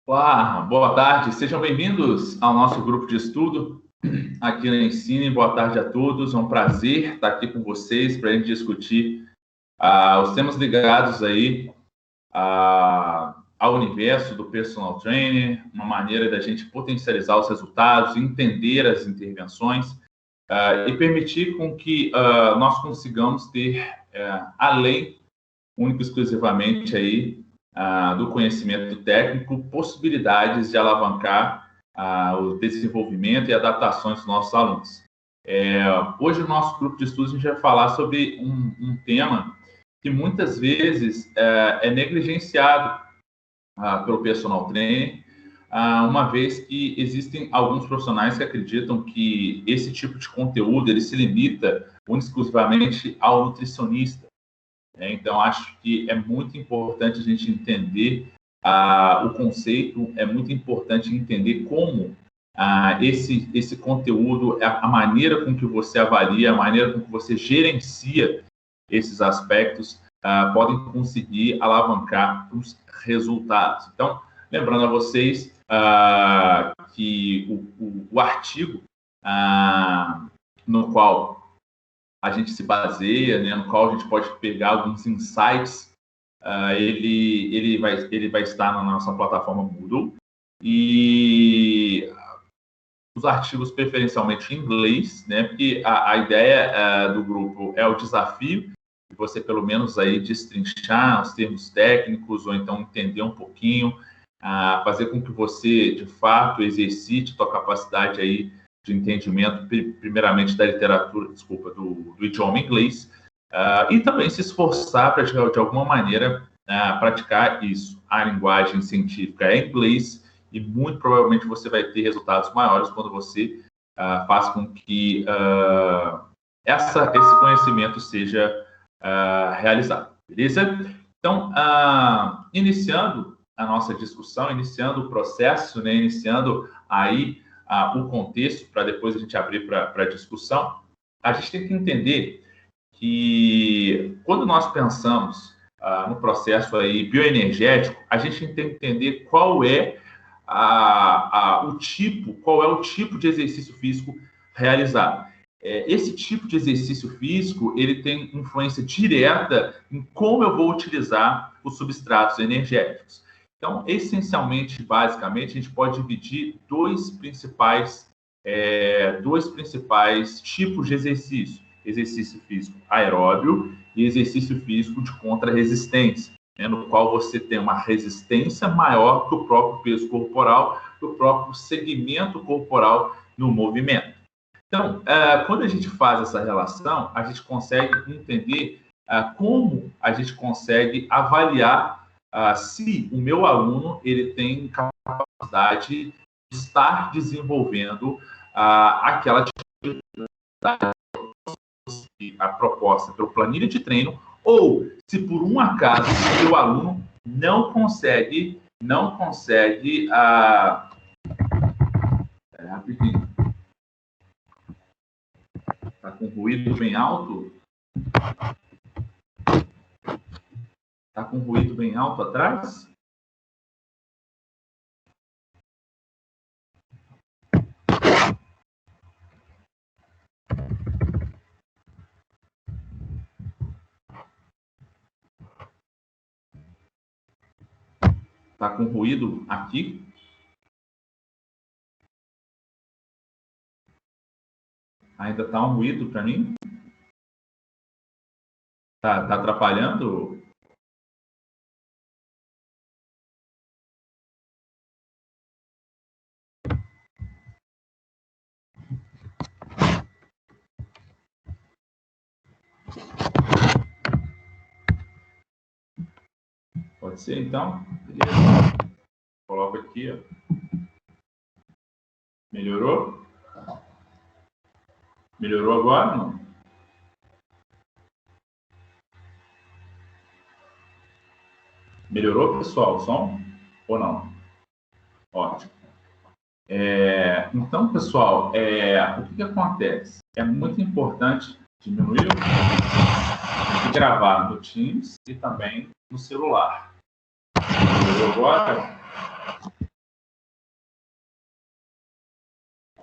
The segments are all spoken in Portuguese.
Olá, boa tarde. Sejam bem-vindos ao nosso grupo de estudo aqui na Ensine. Boa tarde a todos. É um prazer estar aqui com vocês para a gente discutir os temas ligados aí ao universo do personal trainer, uma maneira da gente potencializar os resultados, entender as intervenções e permitir com que nós consigamos ter, além, único e exclusivamente aí, do conhecimento técnico, possibilidades de alavancar o desenvolvimento e adaptações dos nossos alunos. Hoje, no nosso grupo de estudos, a gente vai falar sobre um tema que muitas vezes é negligenciado pelo personal trainer, uma vez que existem alguns profissionais que acreditam que esse tipo de conteúdo ele se limita exclusivamente ao nutricionista. Então, acho que é muito importante a gente entender o conceito, é muito importante entender como esse conteúdo, a maneira com que você avalia, a maneira com que você gerencia esses aspectos, podem conseguir alavancar os resultados. Então, lembrando a vocês que o artigo no qual a gente se baseia, né, no qual a gente pode pegar alguns insights, ele vai estar na nossa plataforma Moodle, e os artigos preferencialmente em inglês, né, porque a ideia do grupo é o desafio de você pelo menos aí destrinchar os termos técnicos, ou então entender um pouquinho, fazer com que você, de fato, exercite sua capacidade aí de entendimento, primeiramente da literatura, do idioma inglês, e também se esforçar para, de alguma maneira, praticar isso. A linguagem científica é inglês e muito provavelmente você vai ter resultados maiores quando você faz com que esse conhecimento seja realizado. Beleza? Então, iniciando a nossa discussão, iniciando o processo, né, iniciando aí o contexto, para depois a gente abrir para a discussão, a gente tem que entender que quando nós pensamos no processo aí bioenergético, a gente tem que entender qual é o tipo de exercício físico realizado. Esse tipo de exercício físico, ele tem influência direta em como eu vou utilizar os substratos energéticos. Então, essencialmente, basicamente, a gente pode dividir dois principais tipos de exercício. Exercício físico aeróbio e exercício físico de contra-resistência, né, no qual você tem uma resistência maior que o próprio peso corporal, que o próprio segmento corporal no movimento. Então, quando a gente faz essa relação, a gente consegue entender como a gente consegue avaliar se o meu aluno ele tem capacidade de estar desenvolvendo aquela atividade a proposta pela planilha de treino, ou se por um acaso o seu aluno não consegue rapidinho. Está com ruído bem alto? Está com ruído bem alto atrás? Está com ruído aqui? Ainda está um ruído para mim? Tá atrapalhando? Pode ser, então? Beleza. Coloco aqui, ó. Melhorou? Melhorou agora, não? Melhorou, pessoal, o som? Ou não? Ótimo. Então, pessoal, o que acontece? É muito importante diminuir e gravar no Teams e também no celular. Melhorou agora?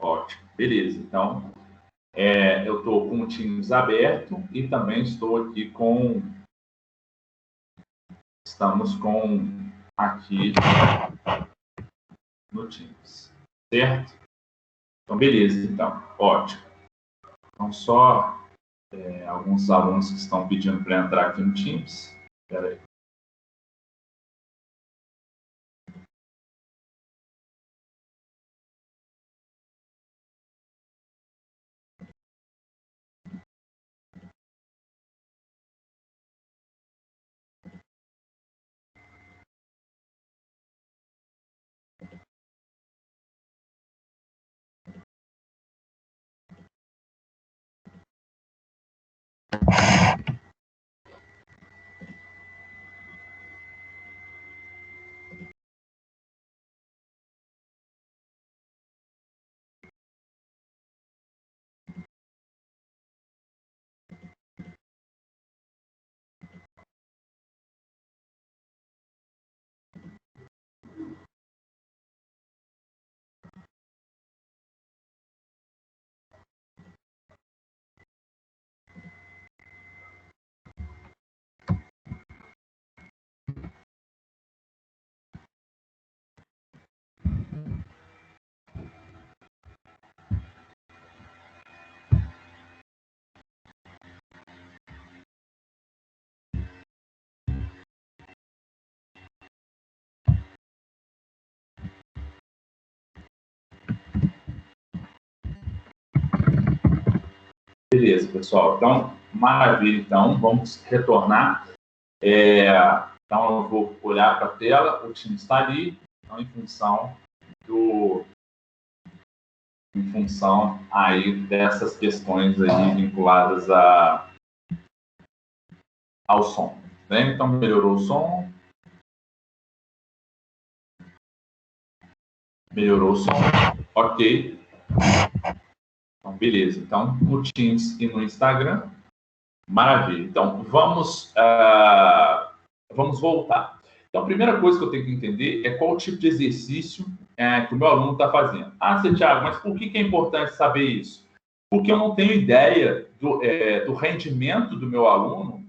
Ótimo, beleza. Então, eu estou com o Teams aberto e também estou aqui com... Estamos com aqui no Teams, certo? Então, beleza, então. Ótimo. Então, só alguns alunos que estão pedindo para entrar aqui no Teams. Espera aí. Beleza, pessoal. Então, maravilha. Então, vamos retornar. Então, eu vou olhar para a tela, o time está ali, então, em função aí dessas questões aí vinculadas ao som. Né? Então, melhorou o som. Melhorou o som. Ok. Então, beleza. Então, no Teams e no Instagram. Maravilha. Então, vamos voltar. Então, a primeira coisa que eu tenho que entender é qual tipo de exercício que o meu aluno está fazendo. Ah, Thiago, mas por que é importante saber isso? Porque eu não tenho ideia do rendimento do meu aluno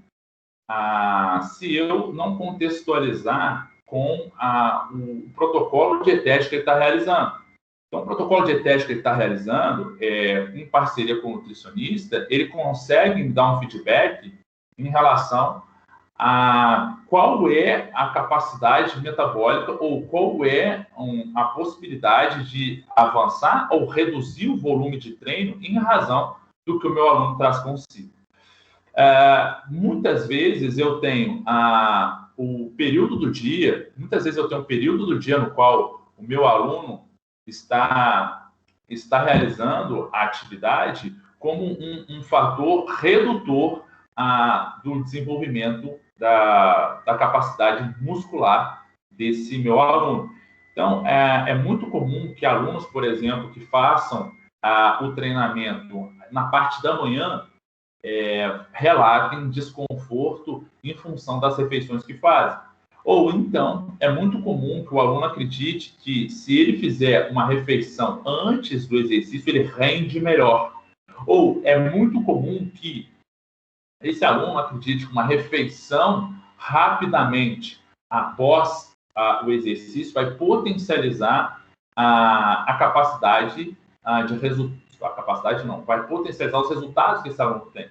se eu não contextualizar com o protocolo dietético que ele está realizando. Então, o protocolo dietético que ele está realizando, em parceria com o nutricionista, ele consegue me dar um feedback em relação a qual é a capacidade metabólica ou qual é a possibilidade de avançar ou reduzir o volume de treino em razão do que o meu aluno traz consigo. Muitas vezes eu tenho o período do dia, no qual o meu aluno está realizando a atividade como um fator redutor do desenvolvimento da capacidade muscular desse meu aluno. Então, é muito comum que alunos, por exemplo, que façam o treinamento na parte da manhã, relatem desconforto em função das refeições que fazem. Ou então, é muito comum que o aluno acredite que se ele fizer uma refeição antes do exercício, ele rende melhor. Ou é muito comum que esse aluno acredite que uma refeição rapidamente após o exercício vai potencializar a capacidade de resultado. A capacidade não, vai potencializar os resultados que esse aluno tem.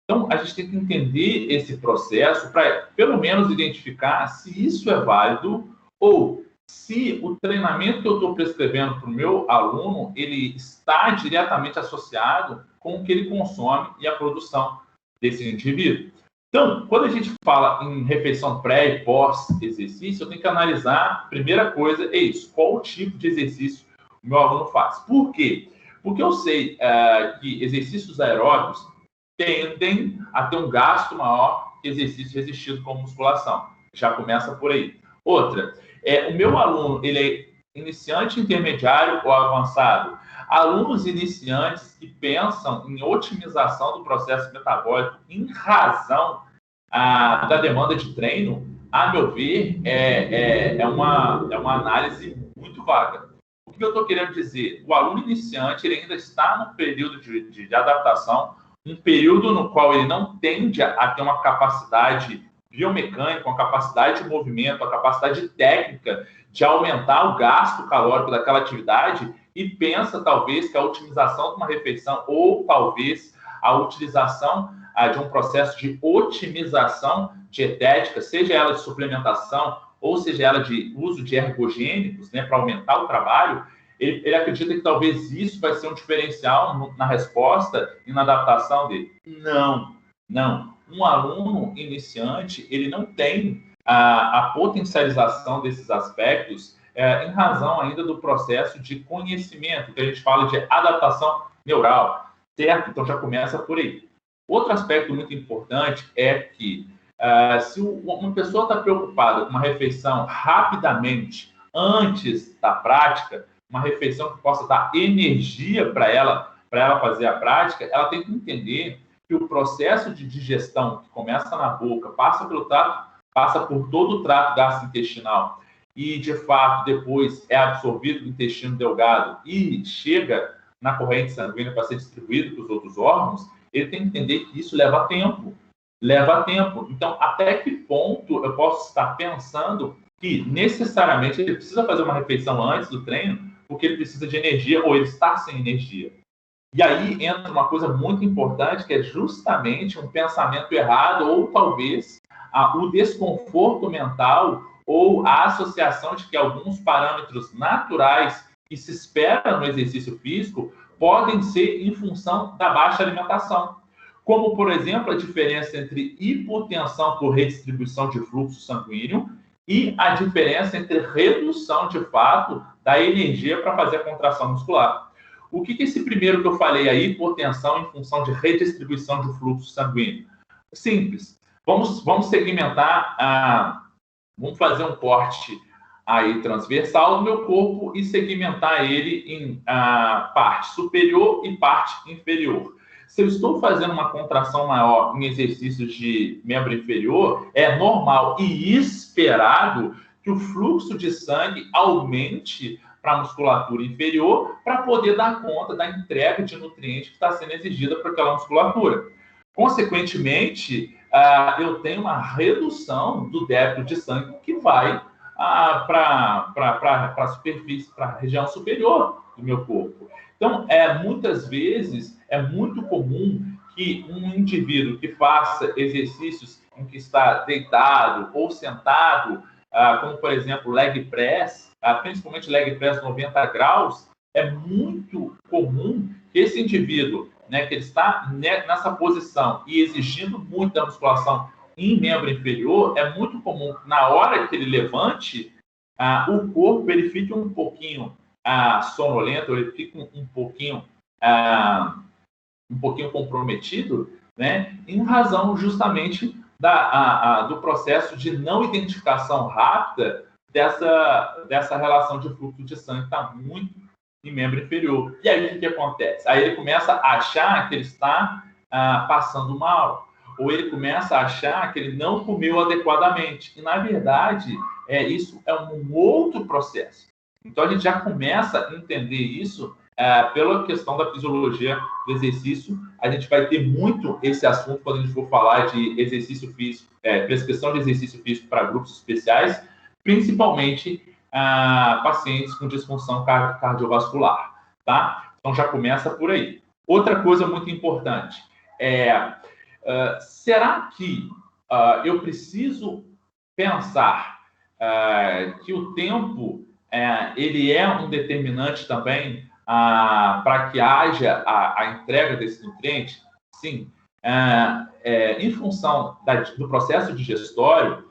Então, a gente tem que entender esse processo para, pelo menos, identificar se isso é válido ou se o treinamento que eu estou prescrevendo para o meu aluno, ele está diretamente associado com o que ele consome e a produção desse indivíduo. Então, quando a gente fala em refeição pré e pós-exercício, eu tenho que analisar, a primeira coisa é isso, qual o tipo de exercício o meu aluno faz. Por quê? Porque eu sei que exercícios aeróbicos tendem a ter um gasto maior que exercício resistido com musculação. Já começa por aí. Outra, o meu aluno, ele é iniciante, intermediário ou avançado? Alunos iniciantes que pensam em otimização do processo metabólico em razão da demanda de treino, a meu ver, é uma análise muito vaga. O que eu estou querendo dizer? O aluno iniciante ele ainda está no período de adaptação, um período no qual ele não tende a ter uma capacidade biomecânica, uma capacidade de movimento, uma capacidade técnica de aumentar o gasto calórico daquela atividade e pensa, talvez, que a otimização de uma refeição ou, talvez, a utilização de um processo de otimização dietética, seja ela de suplementação ou seja ela de uso de ergogênicos, né, para aumentar o trabalho, ele acredita que talvez isso vai ser um diferencial na resposta e na adaptação dele. Não. Um aluno iniciante, ele não tem a potencialização desses aspectos em razão ainda do processo de conhecimento, que a gente fala de adaptação neural, certo? Então já começa por aí. Outro aspecto muito importante é que se uma pessoa está preocupada com uma refeição rapidamente, antes da prática, uma refeição que possa dar energia para ela fazer a prática, ela tem que entender que o processo de digestão que começa na boca, passa pelo trato, passa por todo o trato gastrointestinal e, de fato, depois é absorvido no intestino delgado e chega na corrente sanguínea para ser distribuído para os outros órgãos, ele tem que entender que isso leva tempo. Então, até que ponto eu posso estar pensando que necessariamente ele precisa fazer uma refeição antes do treino porque ele precisa de energia ou ele está sem energia? E aí entra uma coisa muito importante, que é justamente um pensamento errado ou talvez o desconforto mental ou a associação de que alguns parâmetros naturais que se espera no exercício físico podem ser em função da baixa alimentação. Como, por exemplo, a diferença entre hipotensão por redistribuição de fluxo sanguíneo e a diferença entre redução, de fato, da energia para fazer a contração muscular. O que é esse primeiro que eu falei aí, hipotensão em função de redistribuição de fluxo sanguíneo? Simples. Vamos segmentar, vamos fazer um corte aí transversal do meu corpo e segmentar ele em parte superior e parte inferior. Se eu estou fazendo uma contração maior em exercícios de membro inferior, é normal e esperado que o fluxo de sangue aumente para a musculatura inferior para poder dar conta da entrega de nutrientes que está sendo exigida por aquela musculatura. Consequentemente, eu tenho uma redução do débito de sangue que vai para a superfície, para a região superior do meu corpo. Então, muitas vezes, é muito comum que um indivíduo que faça exercícios em que está deitado ou sentado, como, por exemplo, leg press, principalmente leg press 90 graus, é muito comum que esse indivíduo, né, que ele está nessa posição e exigindo muito da musculação em membro inferior, é muito comum que na hora que ele levante, o corpo ele fique um pouquinho sonolento, ele fica um pouquinho comprometido, né, em razão justamente do processo de não identificação rápida dessa relação de fluxo de sangue que está muito em membro inferior. E aí o que acontece? Aí ele começa a achar que ele está passando mal, ou ele começa a achar que ele não comeu adequadamente. E, na verdade, isso é um outro processo. Então, a gente já começa a entender isso pela questão da fisiologia do exercício. A gente vai ter muito esse assunto quando a gente for falar de exercício físico, prescrição de exercício físico para grupos especiais, principalmente pacientes com disfunção cardiovascular, tá? Então, já começa por aí. Outra coisa muito importante será que eu preciso pensar que o tempo ele é um determinante também para que haja a entrega desse nutriente? Sim. Em função do processo digestório,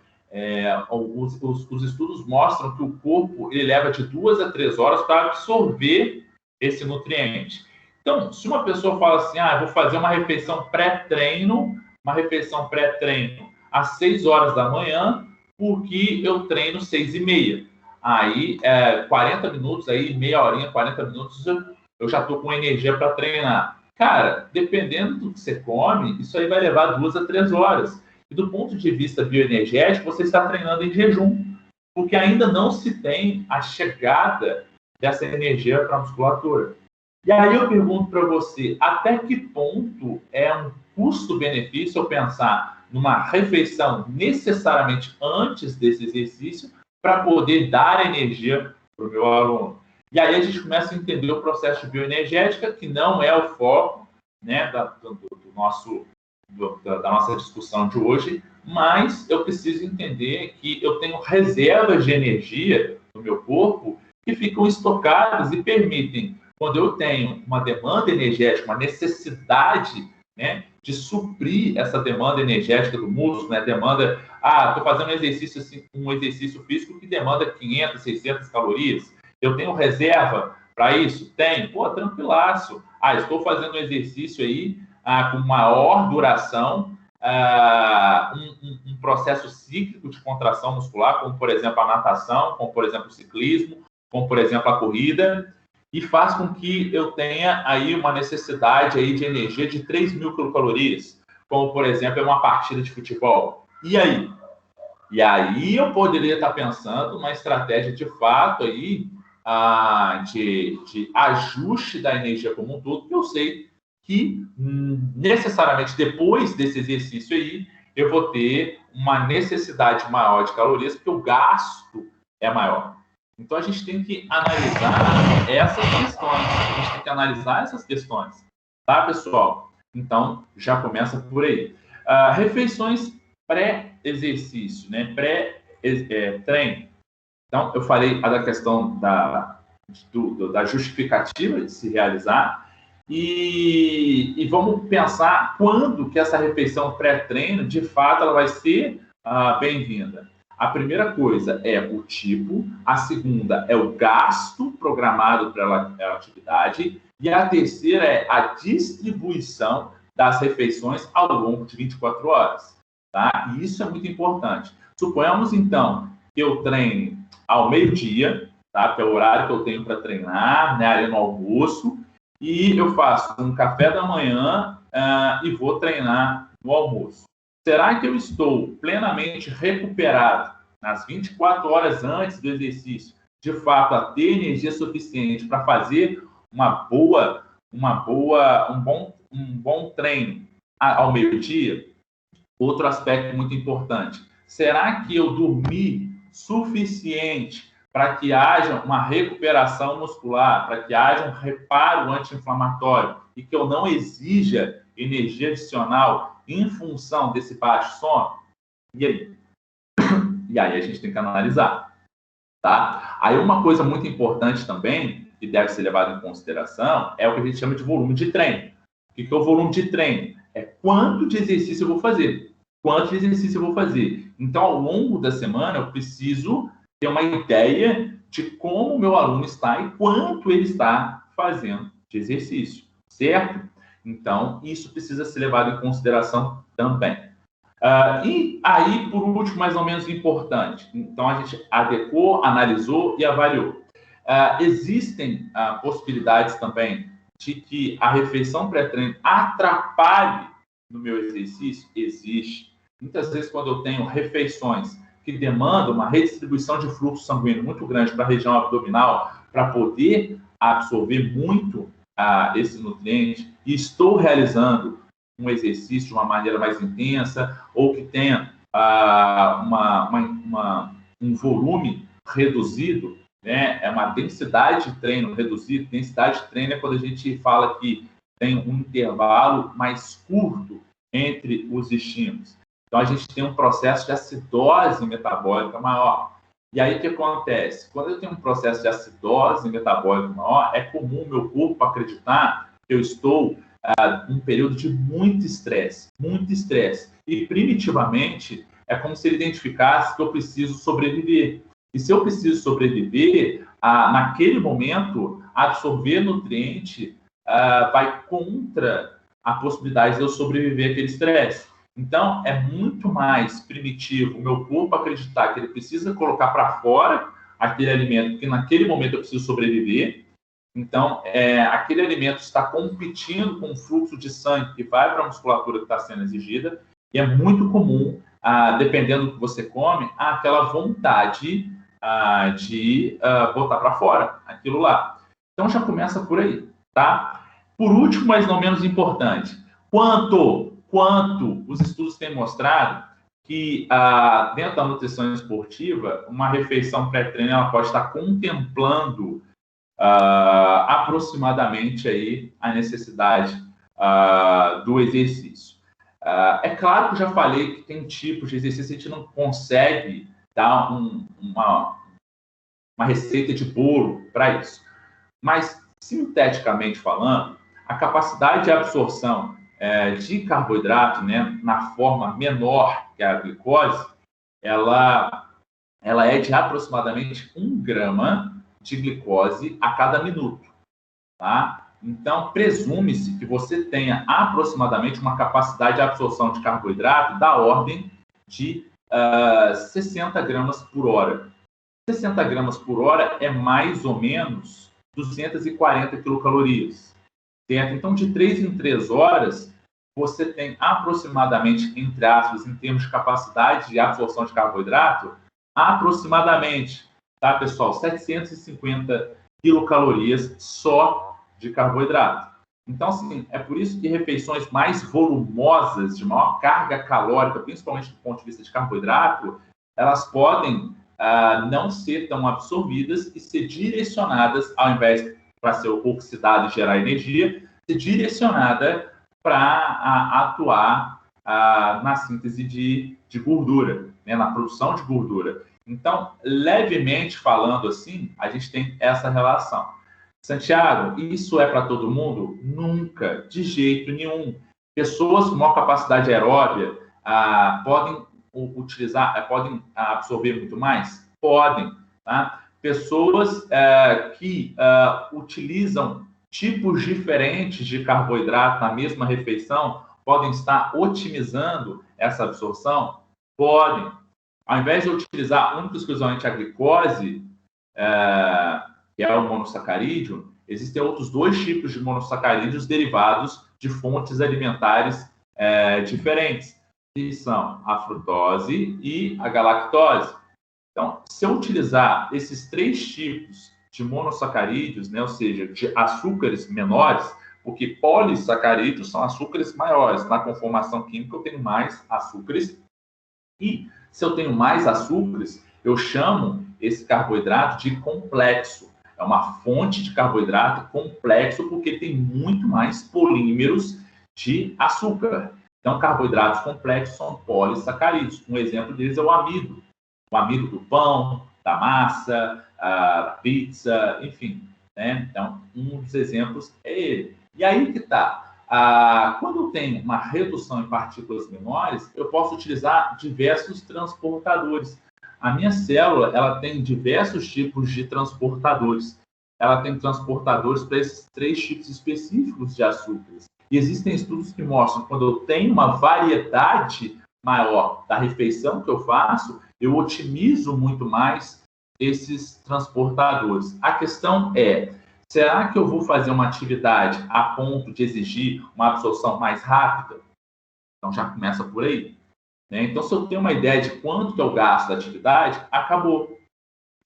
os estudos mostram que o corpo ele leva de 2 a 3 horas para absorver esse nutriente. Então, se uma pessoa fala assim, eu vou fazer uma refeição pré-treino às 6 horas da manhã, porque eu treino 6h30. Aí, 40 minutos, aí, meia horinha, 40 minutos, eu já estou com energia para treinar. Cara, dependendo do que você come, isso aí vai levar 2 a 3 horas. E do ponto de vista bioenergético, você está treinando em jejum, porque ainda não se tem a chegada dessa energia para a musculatura. E aí eu pergunto para você, até que ponto é um custo-benefício eu pensar numa refeição necessariamente antes desse exercício para poder dar energia para o meu aluno? E aí a gente começa a entender o processo de bioenergética, que não é o foco, né, da nossa discussão de hoje, mas eu preciso entender que eu tenho reservas de energia no meu corpo que ficam estocadas e permitem, quando eu tenho uma demanda energética, uma necessidade, né, de suprir essa demanda energética do músculo, né, demanda, estou fazendo um exercício físico que demanda 500, 600 calorias, eu tenho reserva para isso? Tenho. Pô, tranquilaço. Estou fazendo um exercício aí com maior duração, um processo cíclico de contração muscular, como, por exemplo, a natação, como, por exemplo, o ciclismo, como, por exemplo, a corrida, e faz com que eu tenha aí uma necessidade aí de energia de 3.000 quilocalorias, como, por exemplo, é uma partida de futebol. E aí? E aí eu poderia estar pensando numa estratégia de fato aí, de ajuste da energia como um todo, que eu sei que necessariamente depois desse exercício aí, eu vou ter uma necessidade maior de calorias, porque o gasto é maior. Então, a gente tem que analisar essas questões. Tá, pessoal? Então, já começa por aí. Refeições pré-exercício, né? Pré-treino. Então, eu falei da questão da justificativa de se realizar e vamos pensar quando que essa refeição pré-treino, de fato, ela vai ser bem-vinda. A primeira coisa é o tipo, a segunda é o gasto programado para a atividade e a terceira é a distribuição das refeições ao longo de 24 horas. Tá? E isso é muito importante. Suponhamos, então, que eu treine ao meio-dia, tá? Que é o horário que eu tenho para treinar, né? Ali no almoço, e eu faço um café da manhã e vou treinar no almoço. Será que eu estou plenamente recuperado nas 24 horas antes do exercício, de fato, a ter energia suficiente para fazer um bom treino ao meio-dia? Outro aspecto muito importante. Será que eu dormi suficiente para que haja uma recuperação muscular, para que haja um reparo anti-inflamatório e que eu não exija energia adicional em função desse baixo sono? E aí? E aí a gente tem que analisar, tá? Aí uma coisa muito importante também, que deve ser levada em consideração, é o que a gente chama de volume de treino. O que é o volume de treino? É quanto de exercício eu vou fazer. Então, ao longo da semana, eu preciso ter uma ideia de como o meu aluno está e quanto ele está fazendo de exercício, certo? Então, isso precisa ser levado em consideração também. E aí, por último, mais ou menos importante, então a gente adequou, analisou e avaliou. Existem possibilidades também de que a refeição pré-treino atrapalhe no meu exercício? Existe. Muitas vezes, quando eu tenho refeições que demandam uma redistribuição de fluxo sanguíneo muito grande para a região abdominal, para poder absorver muito esse nutriente, e estou realizando um exercício de uma maneira mais intensa, ou que tenha um volume reduzido, né? É uma densidade de treino reduzida. Densidade de treino é quando a gente fala que tem um intervalo mais curto entre os estímulos. Então, a gente tem um processo de acidose metabólica maior. E aí, o que acontece? Quando eu tenho um processo de acidose metabólica maior, é comum o meu corpo acreditar que eu estou num período de muito estresse. E, primitivamente, é como se ele identificasse que eu preciso sobreviver. E se eu preciso sobreviver, naquele momento, absorver nutriente vai contra a possibilidade de eu sobreviver àquele estresse. Então, é muito mais primitivo o meu corpo acreditar que ele precisa colocar para fora aquele alimento, porque naquele momento eu preciso sobreviver. Então, aquele alimento está competindo com o fluxo de sangue que vai para a musculatura que está sendo exigida, e é muito comum, dependendo do que você come, aquela vontade de botar para fora aquilo lá. Então, já começa por aí, tá? Por último, mas não menos importante, quanto os estudos têm mostrado que dentro da nutrição esportiva, uma refeição pré-treino ela pode estar contemplando aproximadamente aí a necessidade do exercício. É claro que eu já falei que tem tipos de exercício que a gente não consegue dar uma receita de bolo para isso. Mas, sinteticamente falando, a capacidade de absorção de carboidrato, né, na forma menor que a glicose, ela é de aproximadamente 1 grama de glicose a cada minuto, tá? Então, presume-se que você tenha aproximadamente uma capacidade de absorção de carboidrato da ordem de 60 gramas por hora. 60 gramas por hora é mais ou menos 240 quilocalorias, certo? Então, de 3 em 3 horas, você tem aproximadamente, entre aspas, em termos de capacidade de absorção de carboidrato, aproximadamente, tá, pessoal? 750 quilocalorias só de carboidrato. Então, assim, é por isso que refeições mais volumosas, de maior carga calórica, principalmente do ponto de vista de carboidrato, elas podem não ser tão absorvidas e ser direcionadas, ao invés para ser oxidada e gerar energia, ser direcionada para atuar na síntese de gordura, né, na produção de gordura. Então, levemente falando assim, a gente tem essa relação. Santiago, isso é para todo mundo? Nunca, de jeito nenhum. Pessoas com maior capacidade aeróbia podem podem absorver muito mais? Podem, tá? Pessoas que utilizam tipos diferentes de carboidrato na mesma refeição podem estar otimizando essa absorção? Podem. Ao invés de utilizar única e exclusivamente a glicose, que é o monossacarídeo, existem outros 2 tipos de monossacarídeos derivados de fontes alimentares diferentes, que são a frutose e a galactose. Então, se eu utilizar esses 3 tipos de monossacarídeos, né, ou seja, de açúcares menores, porque polissacarídeos são açúcares maiores. Na conformação química, eu tenho mais açúcares. E se eu tenho mais açúcares, eu chamo esse carboidrato de complexo. É uma fonte de carboidrato complexo, porque tem muito mais polímeros de açúcar. Então, carboidratos complexos são polissacarídeos. Um exemplo deles é o amido. O amido do pão, da massa, da pizza, enfim, né? Então, um dos exemplos é ele. E aí que está. Quando eu tenho uma redução em partículas menores, eu posso utilizar diversos transportadores. A minha célula, ela tem diversos tipos de transportadores. Ela tem transportadores para esses 3 tipos específicos de açúcares. E existem estudos que mostram que quando eu tenho uma variedade maior da refeição que eu faço, eu otimizo muito mais esses transportadores. A questão é, será que eu vou fazer uma atividade a ponto de exigir uma absorção mais rápida? Então, já começa por aí, né? Então, se eu tenho uma ideia de quanto que eu gasto da atividade, acabou.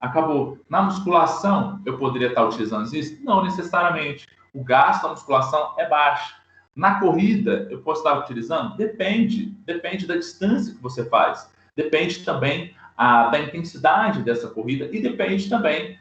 Acabou. Na musculação, eu poderia estar utilizando isso? Não necessariamente. O gasto da musculação é baixo. Na corrida, eu posso estar utilizando? Depende. Depende da distância que você faz. Depende também da intensidade dessa corrida e depende também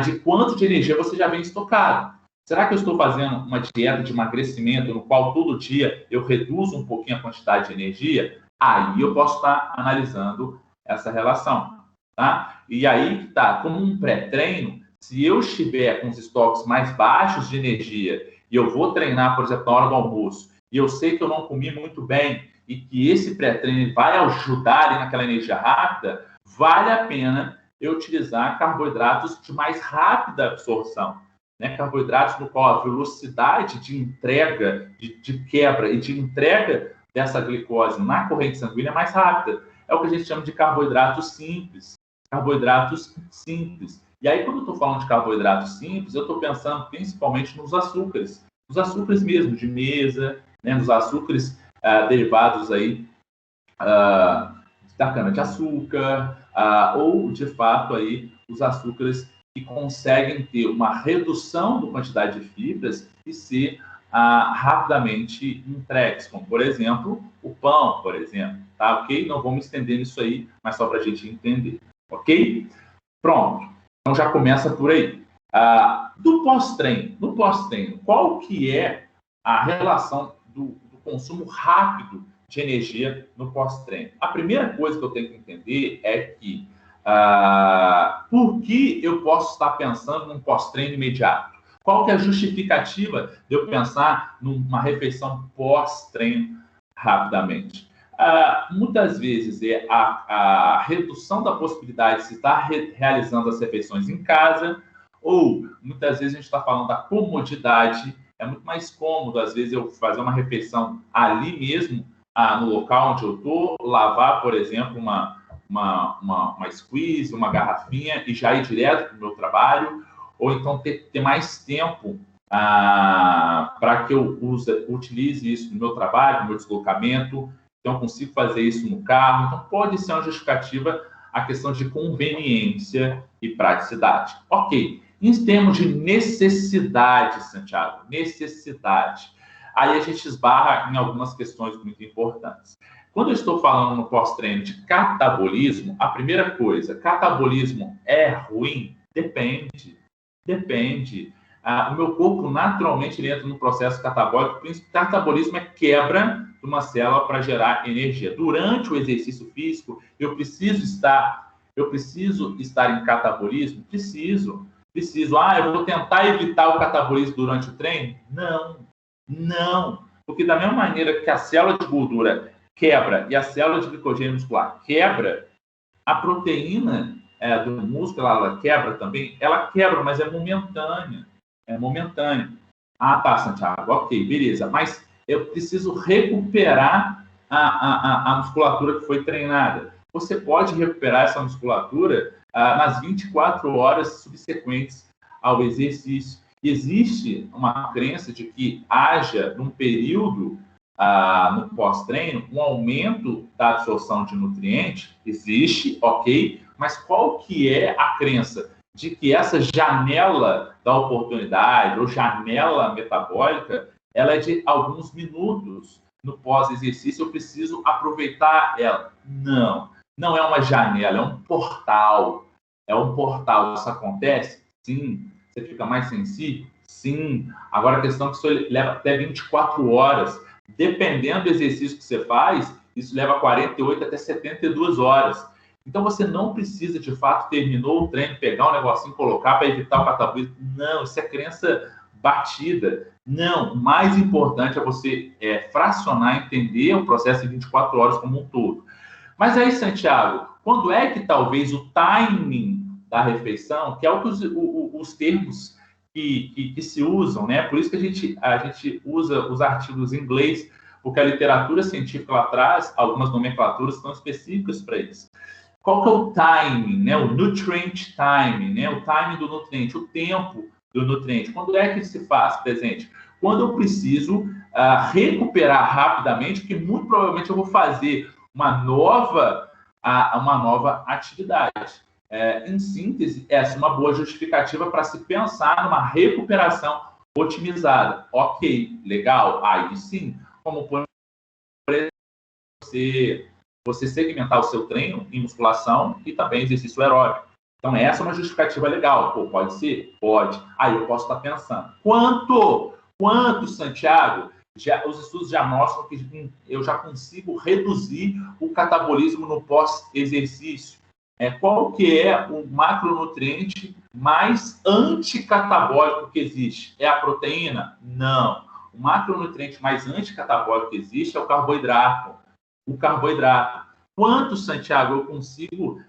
de quanto de energia você já vem estocado. Será que eu estou fazendo uma dieta de emagrecimento no qual todo dia eu reduzo um pouquinho a quantidade de energia? Aí eu posso estar analisando essa relação, tá? E aí que tá, como um pré-treino, se eu estiver com os estoques mais baixos de energia e eu vou treinar, por exemplo, na hora do almoço, e eu sei que eu não comi muito bem e que esse pré-treino vai ajudar ali naquela energia rápida, vale a pena eu utilizar carboidratos de mais rápida absorção, né? Carboidratos no qual a velocidade de entrega, de quebra e de entrega dessa glicose na corrente sanguínea é mais rápida. É o que a gente chama de carboidratos simples. Carboidratos simples. E aí, quando eu estou falando de carboidratos simples, eu estou pensando principalmente nos açúcares. Os açúcares mesmo, de mesa, né? Nos açúcares derivados aí da cana-de-açúcar, ou, de fato, aí, os açúcares que conseguem ter uma redução da quantidade de fibras e ser rapidamente entregues, como, por exemplo, o pão, por exemplo, tá? Ok? Não vamos estender nisso aí, mas só para a gente entender, ok? Pronto. Então, já começa por aí. No pós-treino, qual que é a relação do consumo rápido de energia no pós-treino? A primeira coisa que eu tenho que entender é que por que eu posso estar pensando num pós-treino imediato? Qual que é a justificativa de eu pensar numa refeição pós-treino rapidamente? Muitas vezes é a redução da possibilidade de se estar realizando as refeições em casa, ou muitas vezes a gente está falando da comodidade. É muito mais cômodo, às vezes, eu fazer uma refeição ali mesmo, no local onde eu estou, lavar, por exemplo, uma squeeze, uma garrafinha e já ir direto para o meu trabalho, ou então ter mais tempo para que eu utilize isso no meu trabalho, no meu deslocamento. Então, eu consigo fazer isso no carro. Então, pode ser uma justificativa a questão de conveniência e praticidade. Ok. Em termos de necessidade, Santiago, necessidade. Aí a gente esbarra em algumas questões muito importantes. Quando eu estou falando no pós-treino de catabolismo, a primeira coisa, catabolismo é ruim? Depende. O meu corpo, naturalmente, ele entra no processo catabólico. O catabolismo é quebra de uma célula para gerar energia. Durante o exercício físico, eu preciso estar em catabolismo? Preciso. Eu vou tentar evitar o catabolismo durante o treino? Não. Porque da mesma maneira que a célula de gordura quebra e a célula de glicogênio muscular quebra, a proteína do músculo, ela quebra também. Ela quebra, mas é momentânea. Tá, Santiago, ok, beleza. Mas eu preciso recuperar a musculatura que foi treinada. Você pode recuperar essa musculatura nas 24 horas subsequentes ao exercício. Existe uma crença de que haja, num período no pós-treino, um aumento da absorção de nutrientes. Existe, ok, mas qual que é a crença de que essa janela da oportunidade ou janela metabólica, ela é de alguns minutos no pós-exercício, eu preciso aproveitar ela? Não é uma janela, é um portal. Isso acontece? Sim. Você fica mais sensível? Sim. Agora, a questão é que isso leva até 24 horas. Dependendo do exercício que você faz, isso leva 48 até 72 horas. Então, você não precisa, de fato, terminou o treino, pegar um negocinho, colocar para evitar o catabolismo. Não, isso é crença batida. Não, o mais importante é você fracionar, entender o processo em 24 horas como um todo. Mas aí, Santiago, quando é que talvez o timing da refeição, que é os termos que se usam, né? Por isso que a gente usa os artigos em inglês, porque a literatura científica lá atrás, algumas nomenclaturas estão específicas para isso. Qual que é o timing, né? O nutrient timing, né? O timing do nutriente, o tempo do nutriente. Quando é que ele se faz presente? Quando eu preciso recuperar rapidamente, porque muito provavelmente eu vou fazer uma nova atividade. Em síntese, essa é uma boa justificativa para se pensar numa recuperação otimizada. Ok, legal, aí sim, como por exemplo, você segmentar o seu treino em musculação e também exercício aeróbico. Então, essa é uma justificativa legal. Pode ser? Pode. Aí eu posso estar pensando, quanto, Santiago? Os estudos já mostram que eu já consigo reduzir o catabolismo no pós-exercício. Qual que é o macronutriente mais anticatabólico que existe? É a proteína? Não. O macronutriente mais anticatabólico que existe é o carboidrato. Quanto, Santiago, eu consigo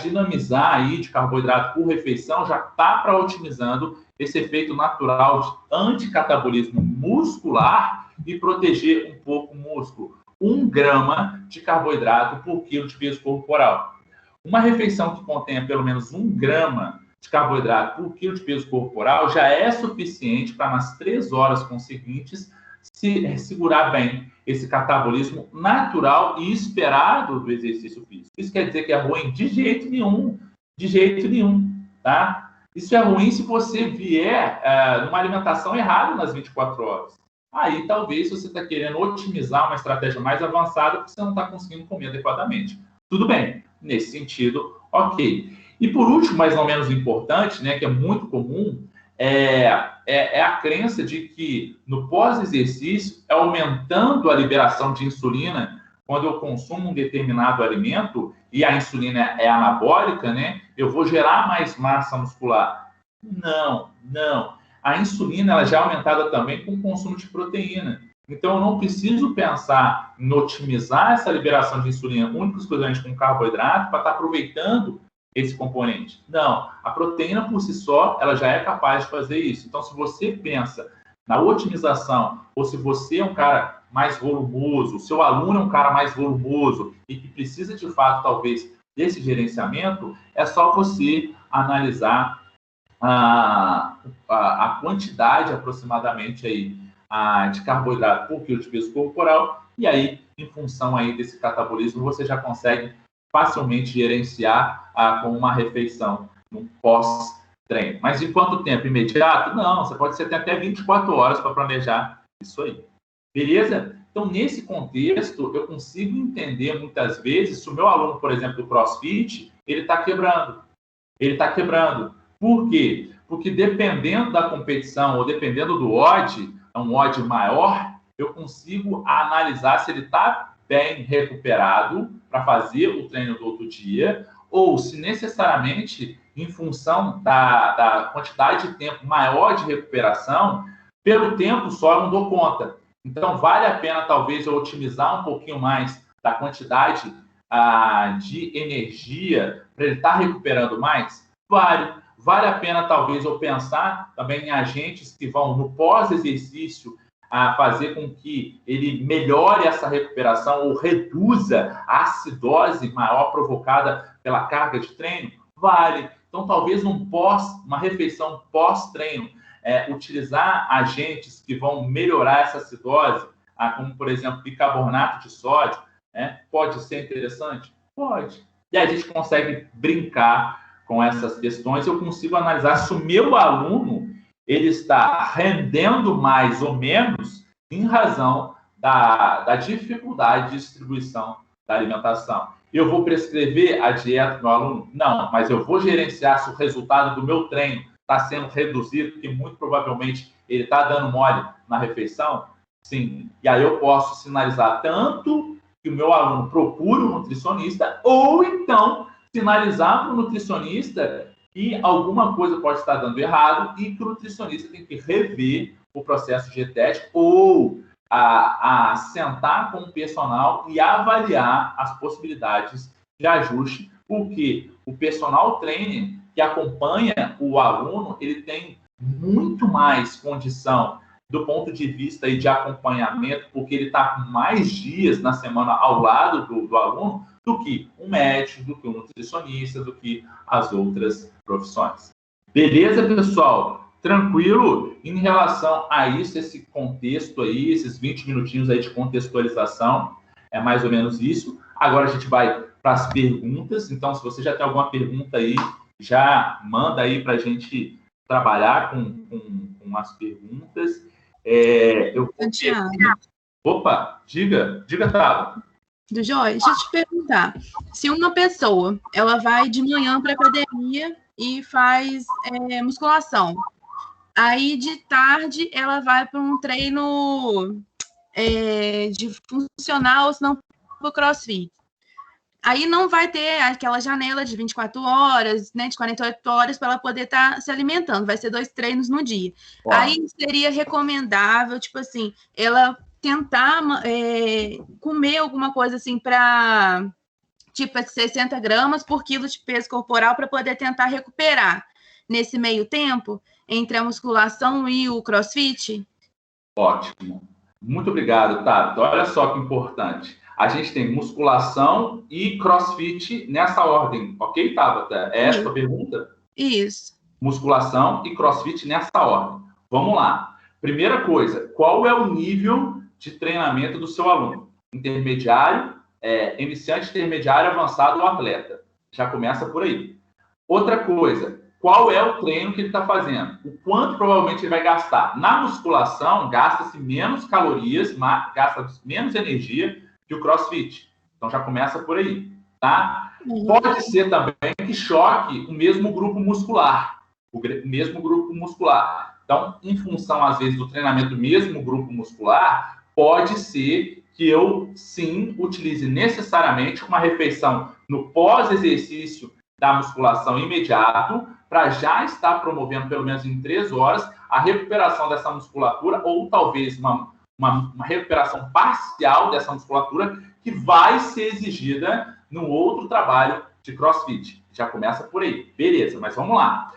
dinamizar aí de carboidrato por refeição, já está para otimizando esse efeito natural de anticatabolismo muscular e proteger um pouco o músculo. 1 grama de carboidrato por quilo de peso corporal. Uma refeição que contenha pelo menos 1 grama de carboidrato por quilo de peso corporal já é suficiente para, nas 3 horas conseguintes, se segurar bem esse catabolismo natural e esperado do exercício físico. Isso quer dizer que é ruim? De jeito nenhum. tá? Isso é ruim se você vier numa alimentação errada nas 24 horas. Aí, talvez, você está querendo otimizar uma estratégia mais avançada porque você não está conseguindo comer adequadamente. Tudo bem, nesse sentido, ok. E por último, mas não menos importante, né, que é muito comum, é a crença de que no pós-exercício, aumentando a liberação de insulina, quando eu consumo um determinado alimento e a insulina é anabólica, né, eu vou gerar mais massa muscular. Não, não. A insulina ela já é aumentada também com o consumo de proteína. Então, eu não preciso pensar em otimizar essa liberação de insulina única e exclusivamente com carboidrato para estar aproveitando esse componente. Não, a proteína por si só, ela já é capaz de fazer isso. Então, se você pensa na otimização, ou se você é um cara mais volumoso, o seu aluno é um cara mais volumoso e que precisa, de fato, talvez, desse gerenciamento, é só você analisar a quantidade aproximadamente aí de carboidrato por quilo de peso corporal, e aí, em função aí desse catabolismo, você já consegue facilmente gerenciar com uma refeição no pós-treino. Mas em quanto tempo? Imediato? Não, você pode ter até 24 horas para planejar isso aí. Beleza? Então, nesse contexto, eu consigo entender muitas vezes se o meu aluno, por exemplo, do CrossFit, ele está quebrando. Ele está quebrando. Por quê? Porque dependendo da competição ou dependendo do odd, um odd maior, eu consigo analisar se ele está bem recuperado para fazer o treino do outro dia, ou se necessariamente, em função da quantidade de tempo maior de recuperação, pelo tempo só eu não dou conta. Então, vale a pena, talvez, eu otimizar um pouquinho mais da quantidade de energia para ele estar recuperando mais? Vale a pena, talvez, eu pensar também em agentes que vão, no pós-exercício, fazer com que ele melhore essa recuperação ou reduza a acidose maior provocada pela carga de treino? Vale. Então, talvez uma refeição pós-treino, utilizar agentes que vão melhorar essa acidose, como, por exemplo, bicarbonato de sódio, pode ser interessante? Pode. E a gente consegue brincar com essas questões, eu consigo analisar se o meu aluno ele está rendendo mais ou menos em razão da dificuldade de distribuição da alimentação. Eu vou prescrever a dieta do meu aluno? Não, mas eu vou gerenciar se o resultado do meu treino está sendo reduzido, porque muito provavelmente ele está dando mole na refeição? Sim. E aí eu posso sinalizar tanto que o meu aluno procure um nutricionista, ou então sinalizar para o nutricionista que alguma coisa pode estar dando errado e que o nutricionista tem que rever o processo dietético ou sentar com o personal e avaliar as possibilidades de ajuste, porque o personal trainer que acompanha o aluno, ele tem muito mais condição do ponto de vista aí de acompanhamento, porque ele está com mais dias na semana ao lado do aluno, do que um médico, do que um nutricionista, do que as outras profissões. Beleza, pessoal? Tranquilo? Em relação a isso, esse contexto aí, esses 20 minutinhos aí de contextualização, é mais ou menos isso. Agora a gente vai para as perguntas. Então, se você já tem alguma pergunta aí, já manda aí para a gente trabalhar com as perguntas. Opa, diga, Tava. Do Joy, deixa eu te perguntar. Se uma pessoa, ela vai de manhã para a academia e faz musculação, aí de tarde ela vai para um treino de funcional, ou se não para o CrossFit. Aí não vai ter aquela janela de 24 horas, né, de 48 horas para ela poder estar se alimentando. Vai ser 2 treinos no dia. Uau. Aí seria recomendável, tipo assim, ela tentar comer alguma coisa assim para tipo 60 gramas por quilo de peso corporal para poder tentar recuperar nesse meio tempo entre a musculação e o CrossFit? Ótimo. Muito obrigado, Tato. Olha só que importante. A gente tem musculação e CrossFit nessa ordem, ok, Tabata? É essa a pergunta? Isso. Musculação e CrossFit nessa ordem. Vamos lá. Primeira coisa, qual é o nível de treinamento do seu aluno? Intermediário, iniciante, intermediário, avançado ou atleta? Já começa por aí. Outra coisa, qual é o treino que ele está fazendo, o quanto provavelmente ele vai gastar. Na musculação, gasta-se menos calorias, gasta menos energia que o CrossFit. Então, já começa por aí, tá? Pode ser também que choque o mesmo grupo muscular, Então, em função, às vezes, do treinamento do mesmo grupo muscular, pode ser que eu, sim, utilize necessariamente uma refeição no pós-exercício da musculação imediato, para já estar promovendo, pelo menos em 3 horas, a recuperação dessa musculatura, ou talvez uma recuperação parcial dessa musculatura, que vai ser exigida no outro trabalho de CrossFit. Já começa por aí. Beleza, mas vamos lá.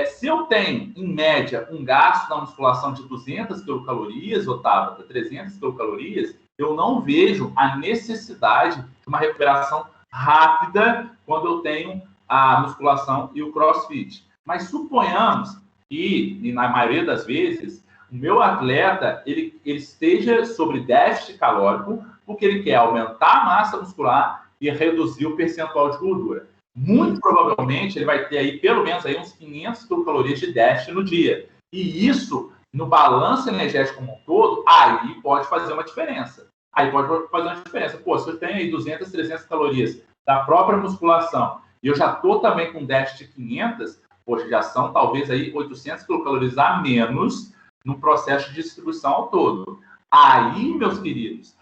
Se eu tenho, em média, um gasto na musculação de 200 quilocalorias, ou 300 quilocalorias, eu não vejo a necessidade de uma recuperação rápida quando eu tenho a musculação e o CrossFit. Mas suponhamos que, e na maioria das vezes, o meu atleta ele esteja sobre déficit calórico porque ele quer aumentar a massa muscular e reduzir o percentual de gordura. Muito provavelmente ele vai ter aí pelo menos aí uns 500 quilocalorias de déficit no dia. E isso, no balanço energético como um todo, aí pode fazer uma diferença. Pô, se eu tenho aí 200, 300 calorias da própria musculação e eu já estou também com déficit de 500, poxa, já são talvez aí 800 quilocalorias a menos no processo de distribuição ao todo. Aí, meus queridos,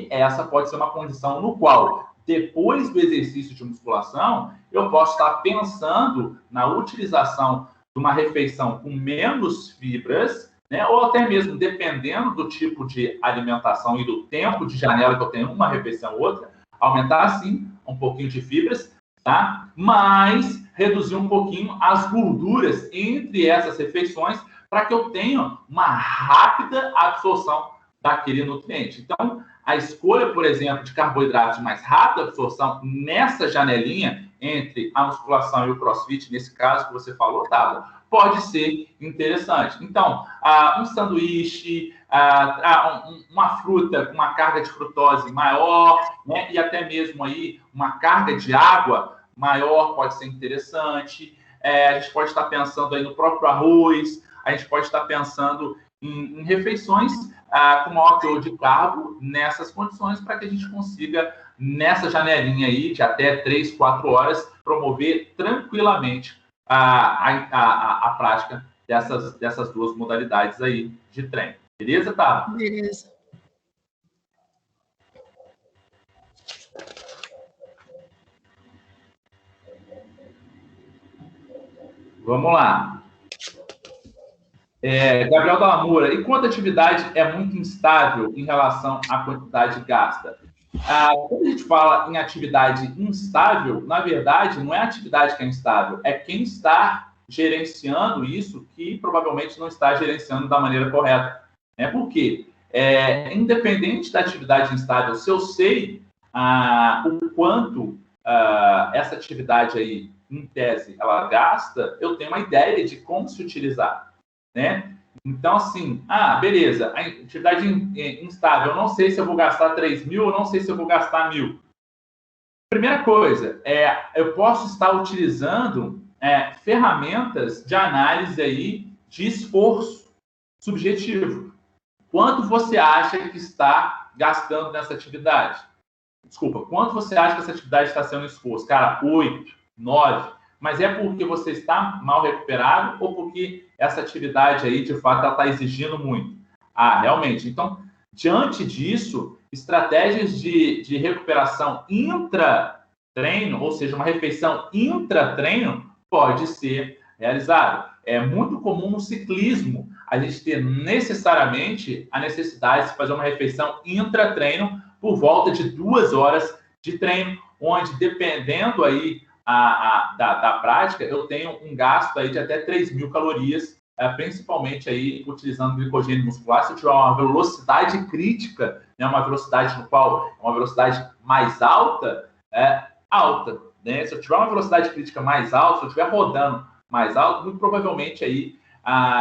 essa pode ser uma condição no qual, depois do exercício de musculação, eu posso estar pensando na utilização de uma refeição com menos fibras, né? Ou até mesmo, dependendo do tipo de alimentação e do tempo de janela que eu tenho, uma refeição ou outra, aumentar, sim, um pouquinho de fibras, tá? Mas reduzir um pouquinho as gorduras entre essas refeições para que eu tenha uma rápida absorção daquele nutriente. Então, a escolha, por exemplo, de carboidratos de mais rápida absorção nessa janelinha entre a musculação e o CrossFit, nesse caso que você falou, Tabata, pode ser interessante. Então, um sanduíche, uma fruta com uma carga de frutose maior, né, e até mesmo aí uma carga de água maior pode ser interessante. A gente pode estar pensando aí no próprio arroz, a gente pode estar pensando em refeições com maior teor de carbo nessas condições para que a gente consiga, nessa janelinha aí de até 3, 4 horas, promover tranquilamente a prática dessas duas modalidades aí de treino. Beleza, tá? Beleza. Vamos lá. Gabriel Dalamura, enquanto a atividade é muito instável em relação à quantidade gasta? Quando a gente fala em atividade instável, na verdade, não é a atividade que é instável, é quem está gerenciando isso que provavelmente não está gerenciando da maneira correta. Por quê? Independente da atividade instável, se eu sei o quanto essa atividade aí, em tese, ela gasta, eu tenho uma ideia de como se utilizar. Né? Então, assim, beleza, a atividade instável, eu não sei se eu vou gastar 3.000 ou não sei se eu vou gastar 1.000. Primeira coisa, eu posso estar utilizando ferramentas de análise aí de esforço subjetivo. Quanto você acha que está gastando nessa atividade? Desculpa, quanto você acha que essa atividade está sendo esforço? Cara, 8, 9... Mas é porque você está mal recuperado ou porque essa atividade aí, de fato, ela está exigindo muito? Realmente. Então, diante disso, estratégias de recuperação intra-treino, ou seja, uma refeição intra-treino, pode ser realizada. É muito comum no ciclismo a gente ter necessariamente a necessidade de fazer uma refeição intra-treino por volta de 2 horas de treino, onde, dependendo aí da prática, eu tenho um gasto aí de até 3.000 calorias, principalmente aí utilizando glicogênio muscular. Se eu tiver uma velocidade crítica, né, uma velocidade no qual é uma velocidade mais alta, né? Se eu tiver uma velocidade crítica mais alta, se eu estiver rodando mais alto, muito provavelmente aí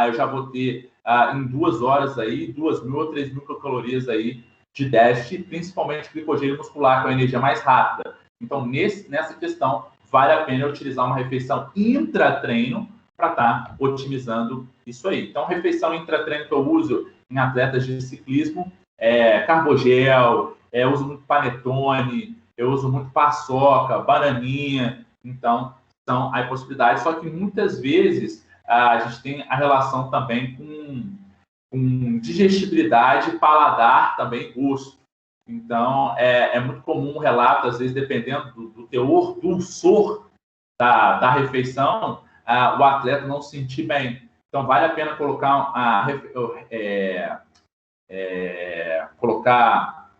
eu já vou ter em 2 horas aí 2.000 ou 3.000 calorias aí de déficit, principalmente glicogênio muscular, com a energia mais rápida. Então, nessa questão, vale a pena utilizar uma refeição intra-treino para estar otimizando isso aí. Então, refeição intra-treino que eu uso em atletas de ciclismo é carbogel, eu uso muito panetone, eu uso muito paçoca, bananinha. Então, são aí possibilidades. Só que muitas vezes a gente tem a relação também com digestibilidade, paladar, também gosto. Então, é muito comum um relato, às vezes, dependendo do teor dulçor da refeição, o atleta não se sentir bem. Então, vale a pena colocar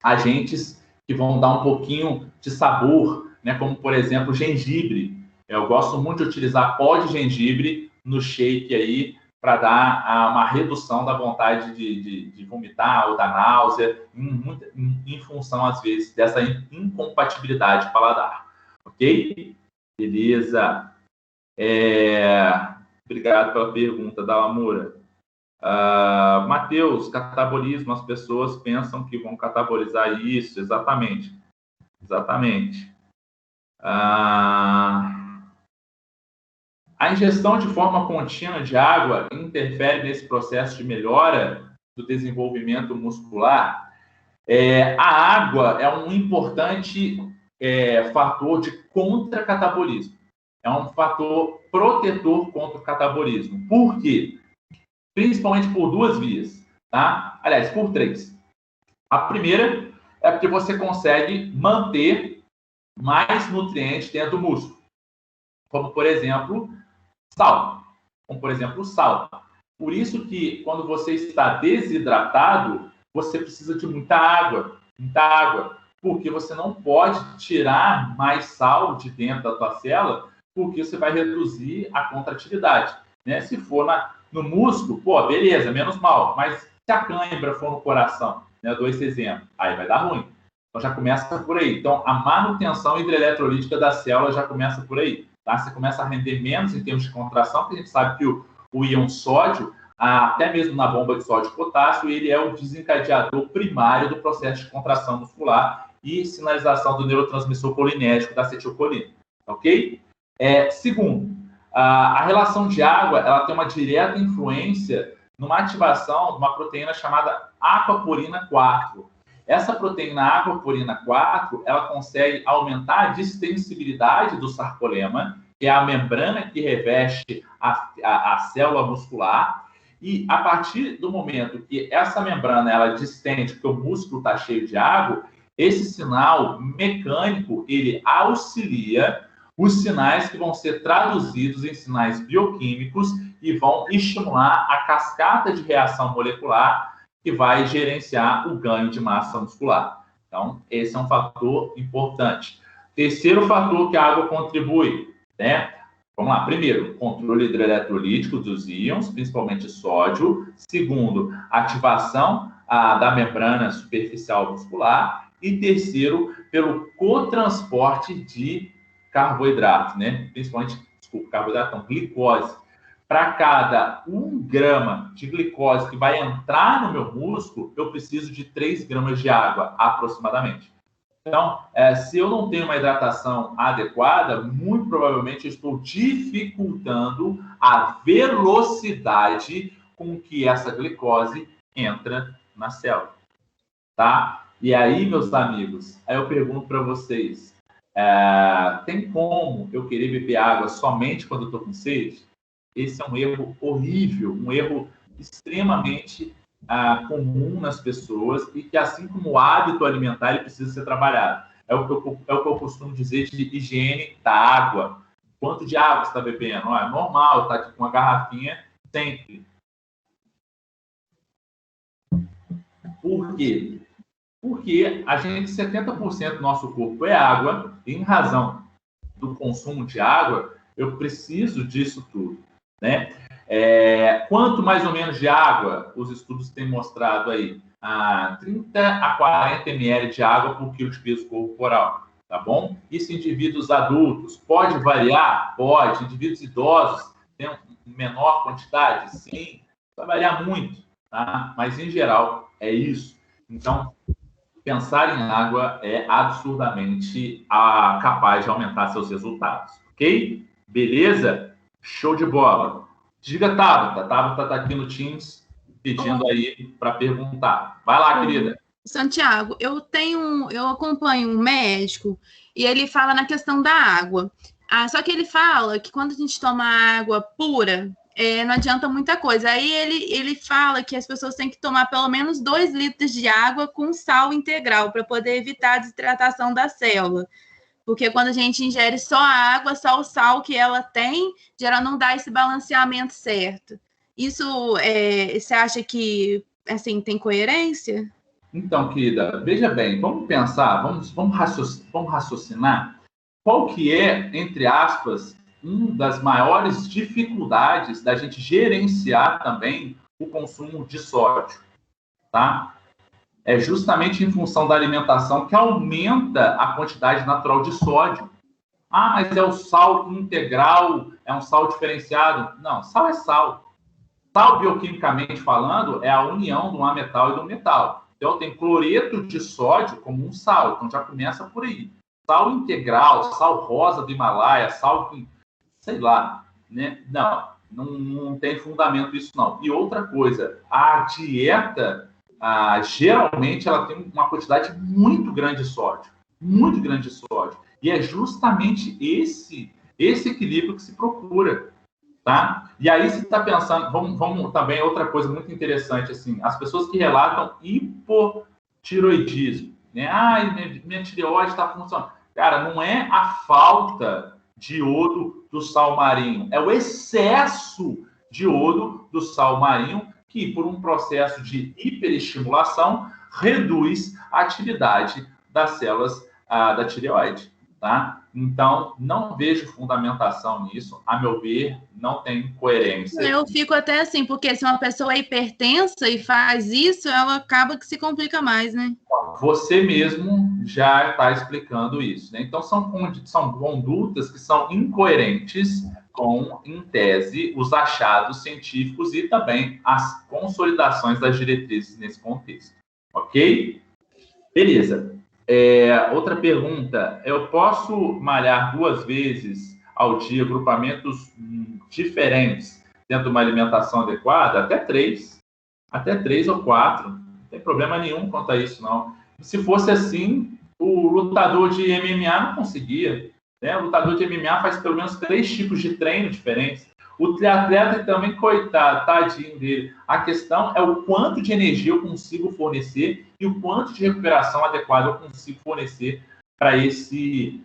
agentes que vão dar um pouquinho de sabor, né? Como, por exemplo, gengibre. Eu gosto muito de utilizar pó de gengibre no shake aí, para dar uma redução da vontade de vomitar ou da náusea, em função, às vezes, dessa incompatibilidade paladar. Ok? Beleza. Obrigado pela pergunta, Dalamura. Matheus, catabolismo, as pessoas pensam que vão catabolizar isso, exatamente. A ingestão de forma contínua de água interfere nesse processo de melhora do desenvolvimento muscular? A água é um importante fator de contra-catabolismo. É um fator protetor contra o catabolismo. Por quê? Principalmente por duas vias, tá? Aliás, por três. A primeira é porque você consegue manter mais nutrientes dentro do músculo, como, por exemplo, sal. Por isso que, quando você está desidratado, você precisa de muita água, porque você não pode tirar mais sal de dentro da tua célula, porque você vai reduzir a contratividade, né? Se for no músculo, beleza, menos mal, mas se a cãibra for no coração, né, eu dou esse exemplo, aí vai dar ruim. Então, já começa por aí. Então, a manutenção hidroeletrolítica da célula já começa por aí. Tá? Você começa a render menos em termos de contração, porque a gente sabe que o íon sódio, até mesmo na bomba de sódio e potássio, ele é o desencadeador primário do processo de contração muscular e sinalização do neurotransmissor colinérgico da acetilcolina. Ok? Segundo, a relação de água ela tem uma direta influência numa ativação de uma proteína chamada aquaporina 4. Essa proteína aquaporina 4, ela consegue aumentar a distensibilidade do sarcolema, que é a membrana que reveste a célula muscular, e a partir do momento que essa membrana ela distende, porque o músculo está cheio de água, esse sinal mecânico, ele auxilia os sinais que vão ser traduzidos em sinais bioquímicos e vão estimular a cascata de reação molecular que vai gerenciar o ganho de massa muscular. Então, esse é um fator importante. Terceiro fator que a água contribui, né? Vamos lá. Primeiro, controle hidroeletrolítico dos íons, principalmente sódio. Segundo, ativação da membrana superficial muscular. E terceiro, pelo cotransporte de carboidrato, né? Principalmente, carboidrato não, glicose. Para cada 1 grama de glicose que vai entrar no meu músculo, eu preciso de 3 gramas de água, aproximadamente. Então, se eu não tenho uma hidratação adequada, muito provavelmente eu estou dificultando a velocidade com que essa glicose entra na célula. Tá? E aí, meus amigos, aí eu pergunto para vocês, tem como eu querer beber água somente quando eu estou com sede? Esse é um erro horrível, um erro extremamente comum nas pessoas e que, assim como o hábito alimentar, ele precisa ser trabalhado. É o que eu costumo dizer de higiene da água. Quanto de água você está bebendo? É normal, está aqui com uma garrafinha sempre. Por quê? Porque a gente, 70% do nosso corpo é água, e em razão do consumo de água, eu preciso disso tudo, né? Quanto mais ou menos de água, os estudos têm mostrado aí, 30 a 40 ml de água por quilo de peso corporal, tá bom? Isso em indivíduos adultos. Pode variar? Pode. Indivíduos idosos tem menor quantidade? Sim. Vai variar muito, tá? Mas, em geral, é isso. Então, pensar em água é absurdamente capaz de aumentar seus resultados, ok? Beleza? Show de bola. Diga, Tabata. Tabata está aqui no Teams pedindo aí para perguntar. Vai lá, querida. Santiago, eu acompanho um médico e ele fala na questão da água. Só que ele fala que quando a gente toma água pura, não adianta muita coisa. Aí ele fala que as pessoas têm que tomar pelo menos 2 litros de água com sal integral para poder evitar a desidratação da célula. Porque quando a gente ingere só a água, só o sal que ela tem, já não dá esse balanceamento certo. Isso, você acha que assim tem coerência? Então, querida, veja bem, vamos pensar, vamos raciocinar qual que é, entre aspas, uma das maiores dificuldades da gente gerenciar também o consumo de sódio, tá? É justamente em função da alimentação que aumenta a quantidade natural de sódio. Mas é o sal integral, é um sal diferenciado. Não, sal é sal. Sal, bioquimicamente falando, é a união de um ametal e do metal. Então, tem cloreto de sódio como um sal. Então, já começa por aí. Sal integral, sal rosa do Himalaia, sal que, sei lá, né? Não tem fundamento isso, não. E outra coisa, a dieta, geralmente, ela tem uma quantidade muito grande de sódio. Muito grande de sódio. E é justamente esse equilíbrio que se procura. Tá? E aí você está pensando, vamos também, outra coisa muito interessante, assim, as pessoas que relatam hipotiroidismo, né? Minha tireoide está funcionando. Cara, não é a falta de iodo do sal marinho, é o excesso de iodo do sal marinho que, por um processo de hiperestimulação, reduz a atividade das células da tireoide. Tá? Então, não vejo fundamentação nisso. A meu ver, não tem coerência. Eu fico até assim, porque se uma pessoa é hipertensa e faz isso, ela acaba que se complica mais, né? Você mesmo já está explicando isso, né? Então, são condutas que são incoerentes com, em tese, os achados científicos e também as consolidações das diretrizes nesse contexto. Ok? Beleza. Outra pergunta, eu posso malhar 2 vezes ao dia, grupamentos diferentes, dentro de uma alimentação adequada? Até 3 ou 4, não tem problema nenhum quanto a isso, não. Se fosse assim, o lutador de MMA não conseguia, né? O lutador de MMA faz pelo menos 3 tipos de treino diferentes. O triatleta também, coitado, tadinho dele. A questão é o quanto de energia eu consigo fornecer e o quanto de recuperação adequada eu consigo fornecer para esse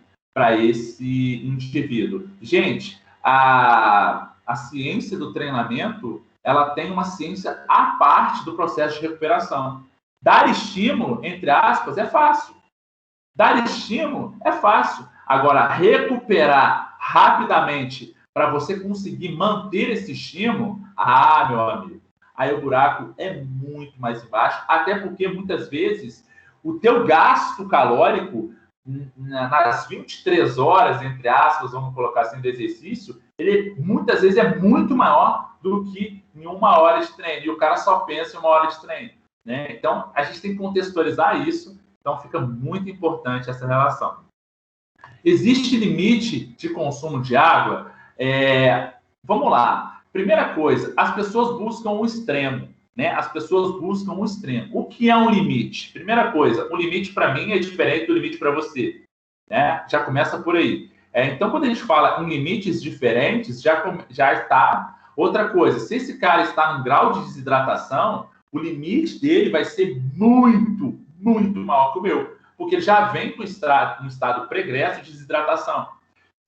indivíduo. Gente, a ciência do treinamento, ela tem uma ciência à parte do processo de recuperação. Dar estímulo, entre aspas, é fácil. Dar estímulo é fácil. Agora, recuperar rapidamente para você conseguir manter esse estímulo, meu amigo, aí o buraco é muito mais embaixo, até porque muitas vezes o teu gasto calórico nas 23 horas, entre aspas, vamos colocar assim, do exercício, ele muitas vezes é muito maior do que em 1 hora de treino, e o cara só pensa em 1 hora de treino, né? Então, a gente tem que contextualizar isso, então fica muito importante essa relação. Existe limite de consumo de água? Vamos lá. Primeira coisa, as pessoas buscam o extremo, né? As pessoas buscam o extremo. O que é um limite? Primeira coisa, o limite para mim é diferente do limite para você, né? Já começa por aí. Então, quando a gente fala em limites diferentes, já está. Outra coisa, se esse cara está num grau de desidratação, o limite dele vai ser muito, muito maior que o meu, porque ele já vem com um estado pregresso de desidratação.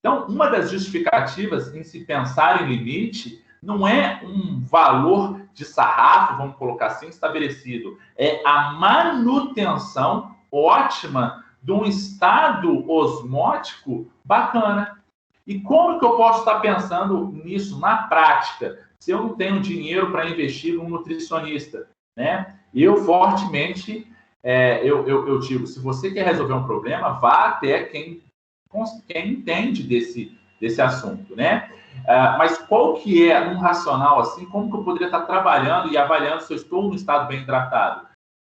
Então, uma das justificativas em se pensar em limite não é um valor de sarrafo, vamos colocar assim, estabelecido. É a manutenção ótima de um estado osmótico bacana. E como que eu posso estar pensando nisso na prática, se eu não tenho dinheiro para investir num nutricionista, né? Eu fortemente, eu digo, se você quer resolver um problema, vá até quem entende desse assunto, né? Mas qual que é um racional assim? Como que eu poderia estar trabalhando e avaliando se eu estou no estado bem hidratado?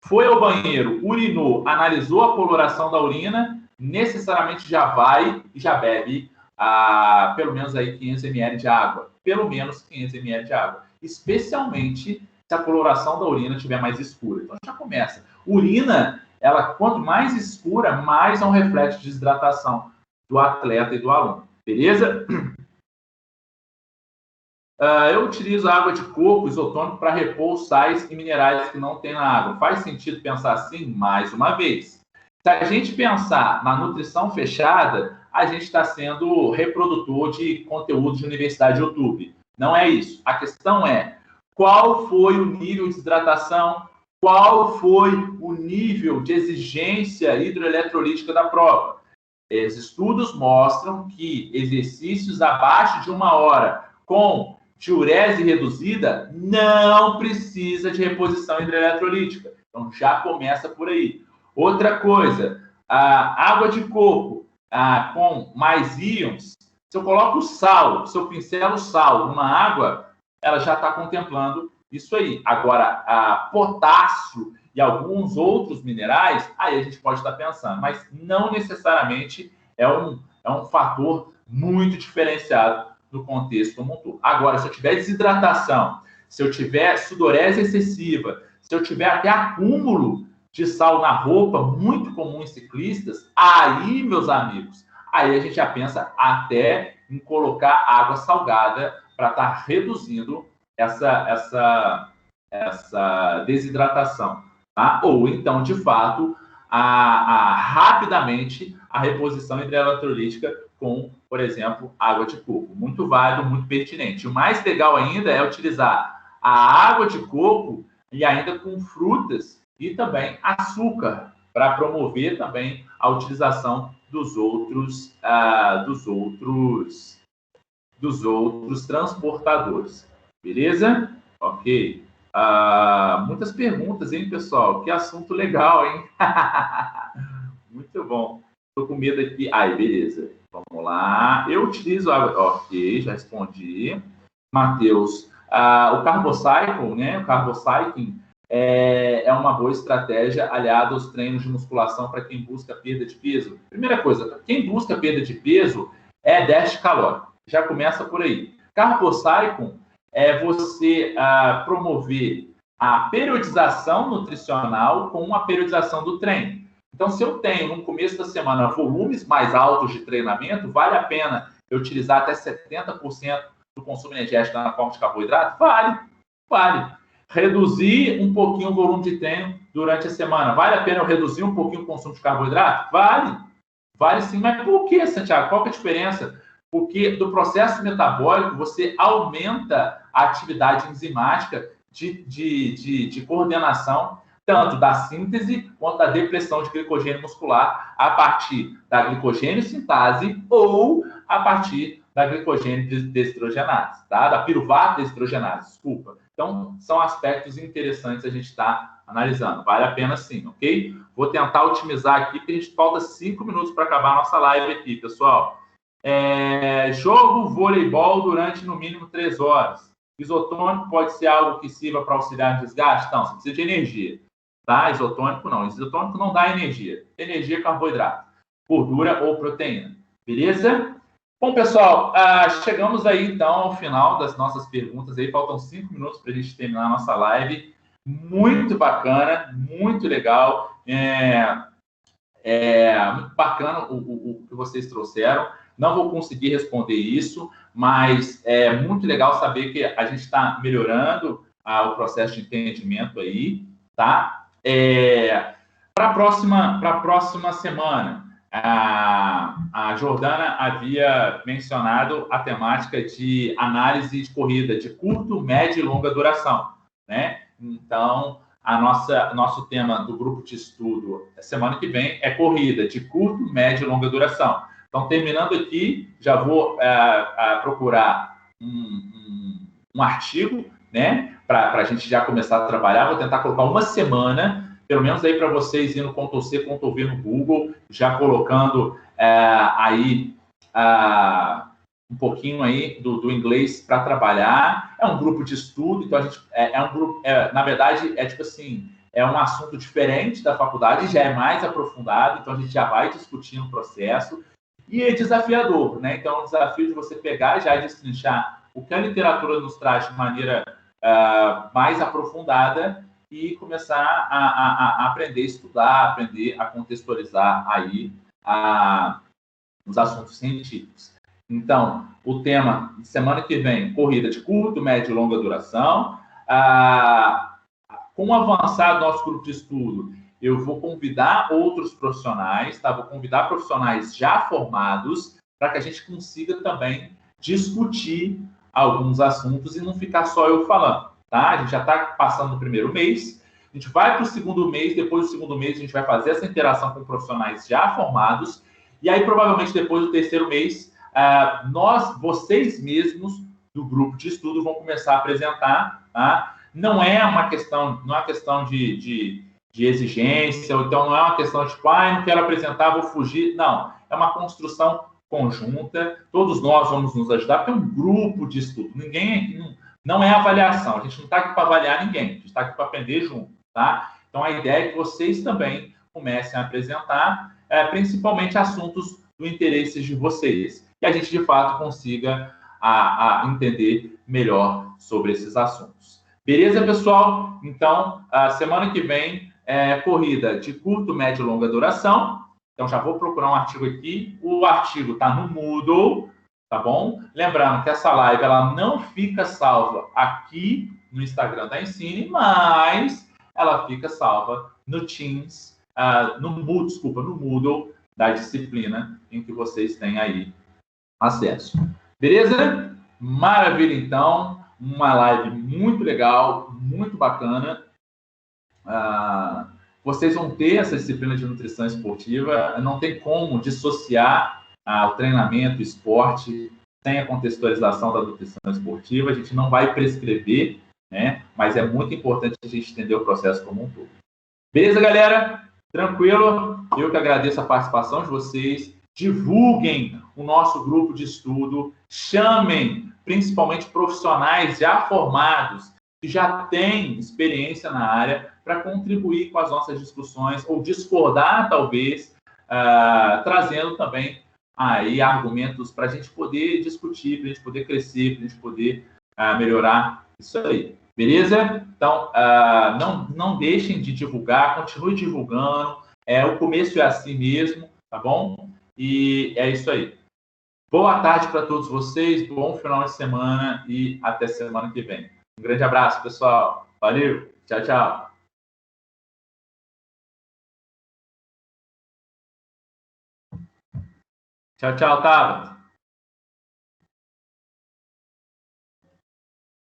foi ao banheiro, urinou, analisou a coloração da urina, necessariamente já vai e já bebe pelo menos aí 500 ml de água. Pelo menos 500 ml de água. Especialmente se a coloração da urina estiver mais escura. Então já começa. Urina, ela quanto mais escura, mais é um reflexo de desidratação do atleta e do aluno. Beleza? Eu utilizo água de coco isotônico para repor os sais e minerais que não tem na água. Faz sentido pensar assim? Mais uma vez. Se a gente pensar na nutrição fechada, a gente está sendo reprodutor de conteúdo de universidade de YouTube. Não é isso. A questão é qual foi o nível de desidratação, qual foi o nível de exigência hidroeletrolítica da prova. Os estudos mostram que exercícios abaixo de 1 hora com diurese reduzida não precisa de reposição hidroeletrolítica. Então, já começa por aí. Outra coisa, a água de coco com mais íons, se eu coloco sal, se eu pincelo sal numa água, ela já está contemplando isso aí. Agora, potássio e alguns outros minerais, aí a gente pode estar pensando, mas não necessariamente é um fator muito diferenciado do contexto como um todo. Agora, se eu tiver desidratação, se eu tiver sudorese excessiva, se eu tiver até acúmulo de sal na roupa, muito comum em ciclistas, aí, meus amigos, aí a gente já pensa até em colocar água salgada para estar reduzindo essa desidratação. Tá? Ou então, de fato, rapidamente a reposição hidroeletrolítica com, por exemplo, água de coco. Muito válido, muito pertinente. O mais legal ainda é utilizar a água de coco e ainda com frutas e também açúcar, para promover também a utilização dos outros transportadores. Beleza? Ok. Muitas perguntas, hein, pessoal? Que assunto legal, hein? Muito bom. Estou com medo aqui. Aí, beleza. Vamos lá. Eu utilizo água. Ok, já respondi. Matheus, o Carbocycle, né? O Carbocycling é uma boa estratégia aliada aos treinos de musculação para quem busca perda de peso. Primeira coisa, quem busca perda de peso é déficit calórico. Já começa por aí. Carbocycle é você promover a periodização nutricional com a periodização do treino. Então, se eu tenho no começo da semana volumes mais altos de treinamento, vale a pena eu utilizar até 70% do consumo energético na forma de carboidrato? Vale. Reduzir um pouquinho o volume de treino durante a semana. Vale a pena eu reduzir um pouquinho o consumo de carboidrato? Vale sim. Mas por que, Santiago? Qual que é a diferença? Porque do processo metabólico você aumenta a atividade enzimática de coordenação tanto da síntese quanto da depressão de glicogênio muscular a partir da glicogênio sintase ou a partir da glicogênio desidrogenase, tá? Da piruvato desidrogenase, desculpa. Então, são aspectos interessantes a gente estar analisando. Vale a pena sim, ok? Vou tentar otimizar aqui, porque a gente falta 5 minutos para acabar a nossa live aqui, pessoal. Jogo voleibol durante no mínimo 3 horas. Isotônico pode ser algo que sirva para auxiliar no desgaste? Não, você precisa de energia. Tá? Isotônico não. Isotônico não dá energia. Energia é carboidrato, gordura ou proteína. Beleza? Bom, pessoal, chegamos aí então ao final das nossas perguntas. Aí faltam 5 minutos para a gente terminar a nossa live. Muito bacana, muito legal. Muito bacana o que vocês trouxeram. Não vou conseguir responder isso, mas é muito legal saber que a gente está melhorando o processo de entendimento aí, tá? Para a próxima semana, a Jordana havia mencionado a temática de análise de corrida de curto, médio e longa duração, né? Então, nosso tema do grupo de estudo semana que vem é corrida de curto, médio e longa duração. Então, terminando aqui, já vou procurar um artigo, né, para a gente já começar a trabalhar. Vou tentar colocar uma semana, pelo menos aí para vocês ir no Ctrl+C, Ctrl+V no Google, já colocando aí um pouquinho aí do inglês para trabalhar. É um grupo de estudo, então a gente um grupo, na verdade, tipo assim, é um assunto diferente da faculdade, já é mais aprofundado, então a gente já vai discutindo o processo, e é desafiador, né? Então, é um desafio de você pegar e já destrinchar o que a literatura nos traz de maneira mais aprofundada e começar a aprender a estudar, aprender a contextualizar aí os assuntos científicos. Então, o tema de semana que vem, corrida de curto, médio e longa duração. Com o avançar do nosso grupo de estudo, eu vou convidar outros profissionais, tá? Vou convidar profissionais já formados para que a gente consiga também discutir alguns assuntos e não ficar só eu falando, tá? A gente já está passando no primeiro mês, a gente vai para o segundo mês, depois do segundo mês a gente vai fazer essa interação com profissionais já formados, e aí provavelmente depois do terceiro mês, vocês mesmos do grupo de estudo vão começar a apresentar, tá? Não é uma questão de exigência, ou então não é uma questão de tipo, não quero apresentar, vou fugir. Não, é uma construção conjunta, todos nós vamos nos ajudar, porque é um grupo de estudo. Não é avaliação, a gente não está aqui para avaliar ninguém, a gente está aqui para aprender junto, tá? Então, a ideia é que vocês também comecem a apresentar, principalmente assuntos do interesse de vocês, e a gente, de fato, consiga entender melhor sobre esses assuntos. Beleza, pessoal? Então, semana que vem, corrida de curto, médio e longa duração. Então, já vou procurar um artigo aqui. O artigo está no Moodle, tá bom? Lembrando que essa live ela não fica salva aqui no Instagram da Ensine, mas ela fica salva no Teams, no Moodle da disciplina em que vocês têm aí acesso. Beleza? Maravilha, então. Uma live muito legal, muito bacana. Vocês vão ter essa disciplina de nutrição esportiva. Não tem como dissociar o treinamento, o esporte, sem a contextualização da nutrição esportiva. A gente não vai prescrever, né? Mas é muito importante a gente entender o processo como um todo. Beleza, galera? Tranquilo? Eu que agradeço a participação de vocês. Divulguem o nosso grupo de estudo. Chamem, principalmente, profissionais já formados, que já têm experiência na área, para contribuir com as nossas discussões, ou discordar, talvez, trazendo também aí argumentos para a gente poder discutir, para a gente poder crescer, para a gente poder melhorar isso aí. Beleza? Então, não deixem de divulgar, continue divulgando. O começo é assim mesmo, tá bom? E é isso aí. Boa tarde para todos vocês, bom final de semana e até semana que vem. Um grande abraço, pessoal. Valeu, tchau, tchau. Tchau, tchau, Tabata.